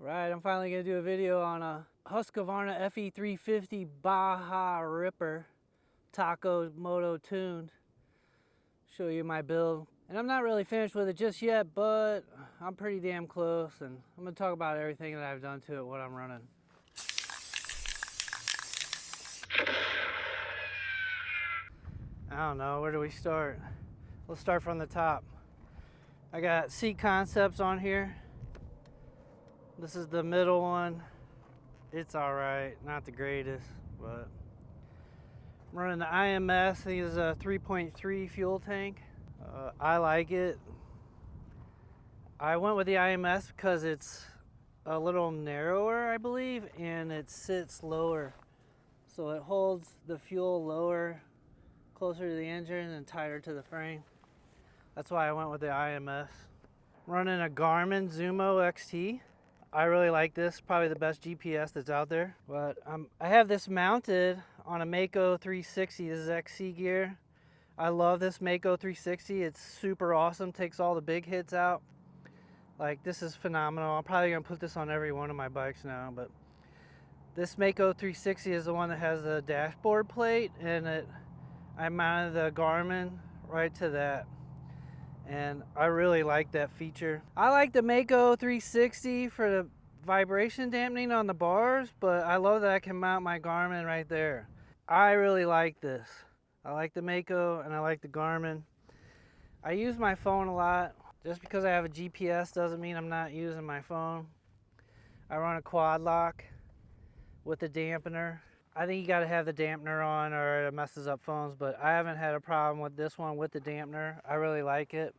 Right, I'm finally going to do a video on a Husqvarna FE 350 Baja Ripper Taco Moto tuned. Show you my build. And I'm not really finished with it just yet, but I'm pretty damn close, and I'm going to talk about everything that I've done to it, what I'm running. I don't know, where do we start? Let's start from the top. I got seat concepts on here. This is the middle one. It's alright, not the greatest, but I'm running the IMS. I think it's a 3.3 fuel tank. I like it. I went with the IMS because it's a little narrower, I believe, and it sits lower. So it holds the fuel lower, closer to the engine and tighter to the frame. That's why I went with the IMS. I'm running a Garmin Zumo XT. I really like this, probably the best GPS that's out there. But I have this mounted on a Mako 360. This is XC gear. I love this Mako 360. It's super awesome, takes all the big hits out. Like, this is phenomenal. I'm probably gonna put this on every one of my bikes now, but this Mako 360 is the one that has the dashboard plate, and I mounted the Garmin right to that. And I really like that feature. I like the Mako 360 for the vibration dampening on the bars, but I love that I can mount my Garmin right there. I really like this. I like the Mako and I like the Garmin. I use my phone a lot. Just because I have a GPS doesn't mean I'm not using my phone. I run a quad lock with a dampener. I think you gotta have the dampener on or it messes up phones, but I haven't had a problem with this one with the dampener. I really like it.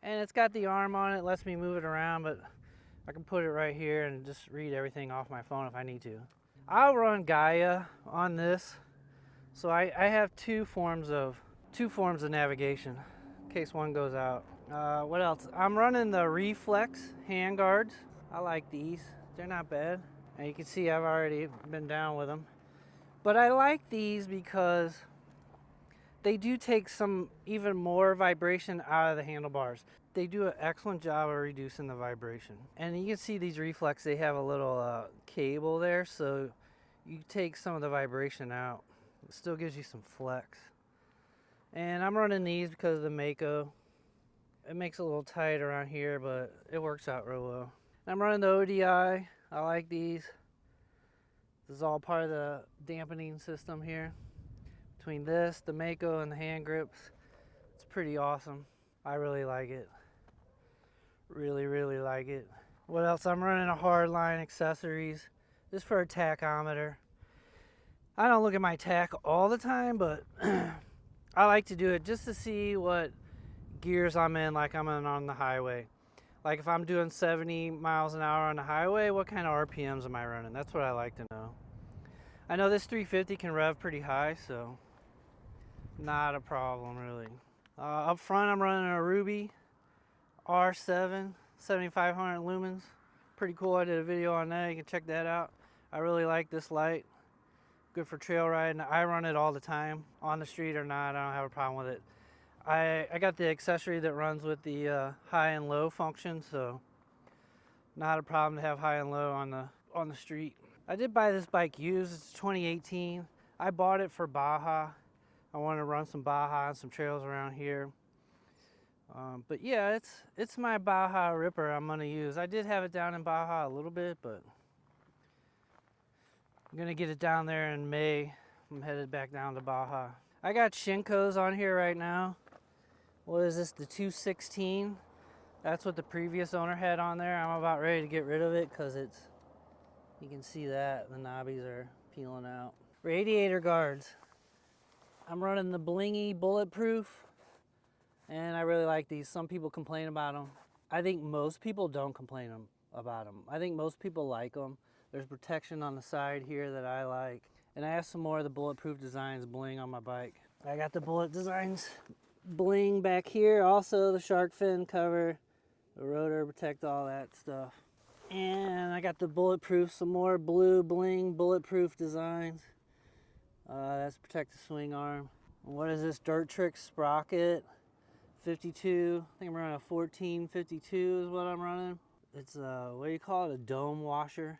And it's got the arm on it, lets me move it around, but I can put it right here and just read everything off my phone if I need to. I'll run Gaia on this. So I have two forms of navigation in case one goes out. What else? I'm running the Reflex handguards. I like these. They're not bad. And you can see I've already been down with them. But I like these because they do take some even more vibration out of the handlebars. They do an excellent job of reducing the vibration. And you can see these Reflex, they have a little cable there, so you take some of the vibration out. It still gives you some flex. And I'm running these because of the Mako. It makes it a little tight around here, but it works out real well. I'm running the ODI. I like these. This is all part of the dampening system here. Between this, the Mako, and the hand grips, it's pretty awesome. I really like it. Really, really like it. What else? I'm running a hardline accessories just for a tachometer. I don't look at my tach all the time, but I like to do it just to see what gears I'm in, like I'm in on the highway. Like if I'm doing 70 miles an hour on the highway, what kind of RPMs am I running? That's what I like to know. I know this 350 can rev pretty high, so not a problem really. Up front I'm running a Ruby R7 7500 lumens. Pretty cool. I did a video on that. You can check that out. I really like this light. Good for trail riding. I run it all the time, on the street or not. I don't have a problem with it. I got the accessory that runs with the high and low function, so not a problem to have high and low on the street. I did buy this bike used. It's 2018. I bought it for Baja. I wanted to run some Baja and some trails around here. But yeah, it's my Baja Ripper I'm gonna use. I did have it down in Baja a little bit, but I'm gonna get it down there in May. I'm headed back down to Baja. I got Shinkos on here right now. What is this, the 216? That's what the previous owner had on there. I'm about ready to get rid of it because you can see that the knobbies are peeling out. Radiator guards. I'm running the blingy BulletProof, and I really like these. Some people complain about them. I think most people don't complain about them. I think most people like them. There's protection on the side here that I like. And I have some more of the BulletProof designs bling on my bike. I got the Bullet Designs bling back here. Also the shark fin cover, the rotor protect, all that stuff. And I got the BulletProof, some more blue bling BulletProof designs. That's protect the swing arm. What is this? Dirt Trick sprocket, 52. I think I'm running a 1452 is what I'm running. It's a, what do you call it, a dome washer.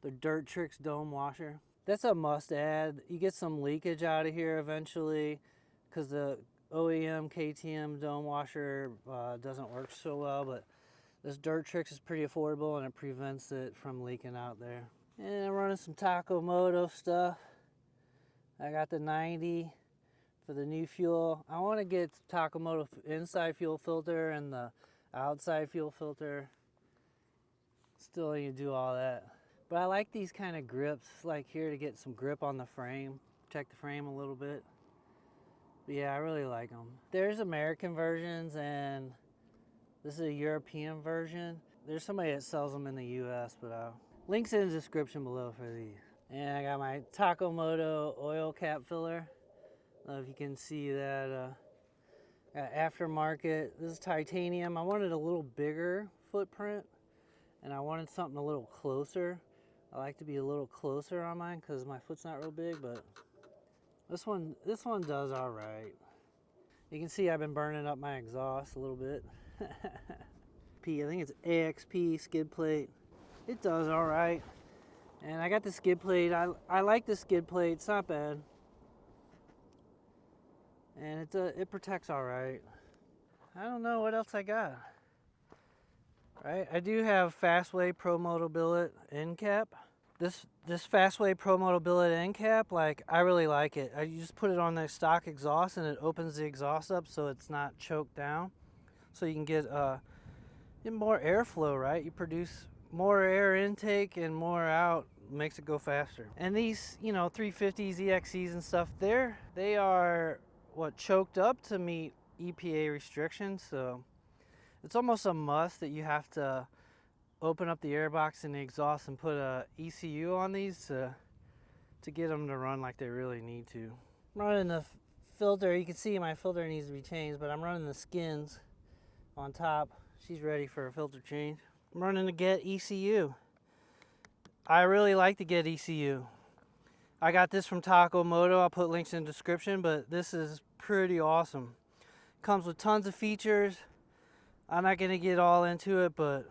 The Dirt Tricks dome washer. That's a must add. You get some leakage out of here eventually because the OEM KTM dome washer doesn't work so well, but this Dirt Tricks is pretty affordable and it prevents it from leaking out there. And I'm running some Taco Moto stuff. I got the 90 for the new fuel. I want to get Taco Moto inside fuel filter and the outside fuel filter. Still need to do all that. But I like these kind of grips, like here, to get some grip on the frame, protect the frame a little bit. But yeah, I really like them. There's American versions and this is a European version. There's somebody that sells them in the US, but links in the description below for these. And I got my Taco Moto oil cap filler. I don't know if you can see that. Got aftermarket. This is titanium. I wanted a little bigger footprint and I wanted something a little closer. I like to be a little closer on mine because my foot's not real big, but this one does all right. You can see I've been burning up my exhaust a little bit. I think it's AXP skid plate. It does all right. And I got the skid plate. I like the skid plate. It's not bad. And it protects all right. I don't know what else I got. Right, I do have Fastway Pro Moto Billet end cap. This Fastway Pro Moto Billet end cap, like, I really like it. You just put it on the stock exhaust and it opens the exhaust up so it's not choked down. So you can get more airflow, right? You produce more air intake and more out, makes it go faster. And these, 350s, EXCs and stuff, they are choked up to meet EPA restrictions, so it's almost a must that you have to open up the airbox and the exhaust and put a ECU on these to get them to run like they really need to. I'm running the filter. You can see my filter needs to be changed, but I'm running the skins on top. She's ready for a filter change. I'm running the Get ECU. I really like the Get ECU. I got this from Taco Moto. I'll put links in the description, but this is pretty awesome. Comes with tons of features. I'm not gonna get all into it, but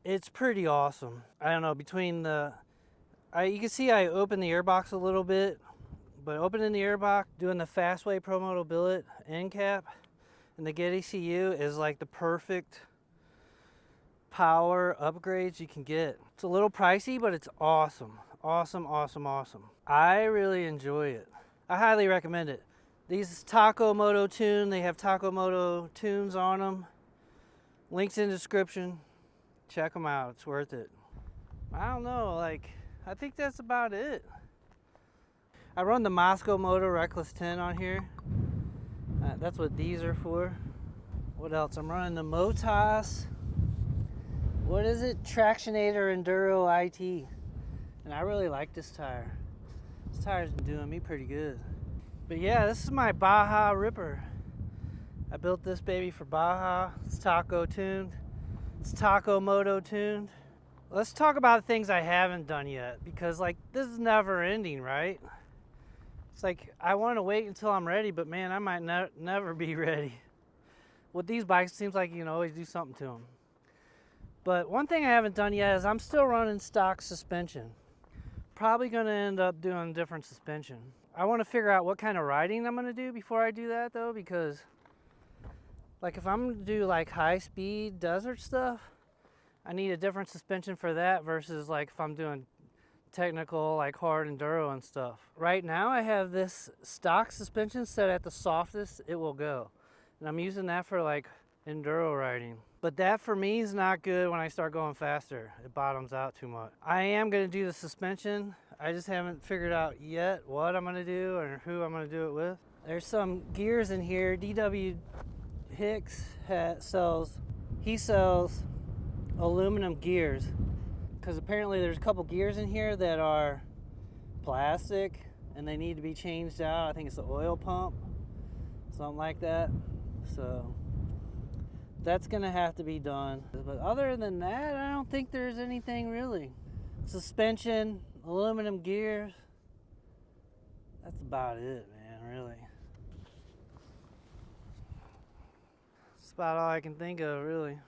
it's pretty awesome. I don't know, between you can see I opened the airbox a little bit, but opening the airbox, doing the Fastway Pro Moto Billet end cap, and the Get ECU is like the perfect power upgrades you can get. It's a little pricey, but it's awesome. Awesome, awesome, awesome. I really enjoy it. I highly recommend it. These Taco Moto Tune, they have Taco Moto tunes on them. Links in the description. Check them out, it's worth it. I don't know, I think that's about it. I run the Mosko Moto Rackless 10 on here. That's what these are for. What else? I'm running the Motos. What is it? Tractionator Enduro IT. And I really like this tire. This tire's been doing me pretty good. But yeah, this is my Baja Ripper. I built this baby for Baja. It's Taco tuned. It's Taco Moto tuned. Let's talk about things I haven't done yet, because this is never ending, right? It's I want to wait until I'm ready, but man, I might never be ready. With these bikes, it seems like you can always do something to them. But one thing I haven't done yet is I'm still running stock suspension. Probably going to end up doing different suspension. I want to figure out what kind of riding I'm going to do before I do that, though, because if I'm going to do high speed desert stuff, I need a different suspension for that versus if I'm doing technical hard enduro and stuff. Right now I have this stock suspension set at the softest it will go, and I'm using that for enduro riding. But that for me is not good when I start going faster. It bottoms out too much. I am going to do the suspension. I just haven't figured out yet what I'm going to do or who I'm going to do it with. There's some gears in here. DW Hicks sells aluminum gears, because apparently there's a couple gears in here that are plastic and they need to be changed out. I think it's the oil pump, something like that. So that's gonna have to be done. But other than that, I don't think there's anything really. Suspension, aluminum gears, that's about it, man, really. That's about all I can think of, really.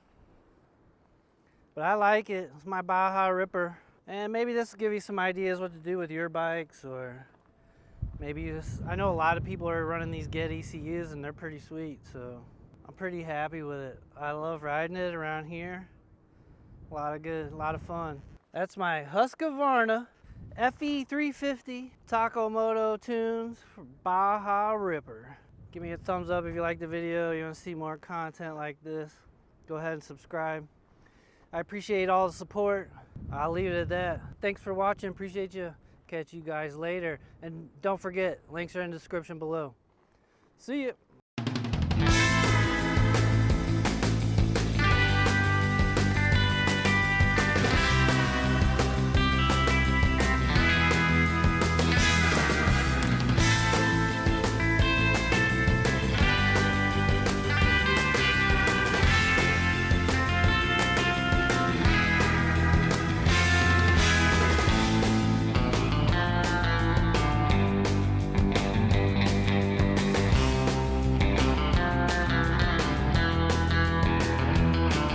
But I like it. It's my Baja Ripper. And maybe this will give you some ideas what to do with your bikes, or maybe this. I know a lot of people are running these Get ECUs and they're pretty sweet, so I'm pretty happy with it. I love riding it around here. A lot of fun. That's my Husqvarna FE 350 Taco Moto tunes for Baja Ripper. Give me a thumbs up if you like the video. You want to see more content like this. Go ahead and subscribe. I appreciate all the support. I'll leave it at that. Thanks for watching. Appreciate you. Catch you guys later. And don't forget, links are in the description below. See ya.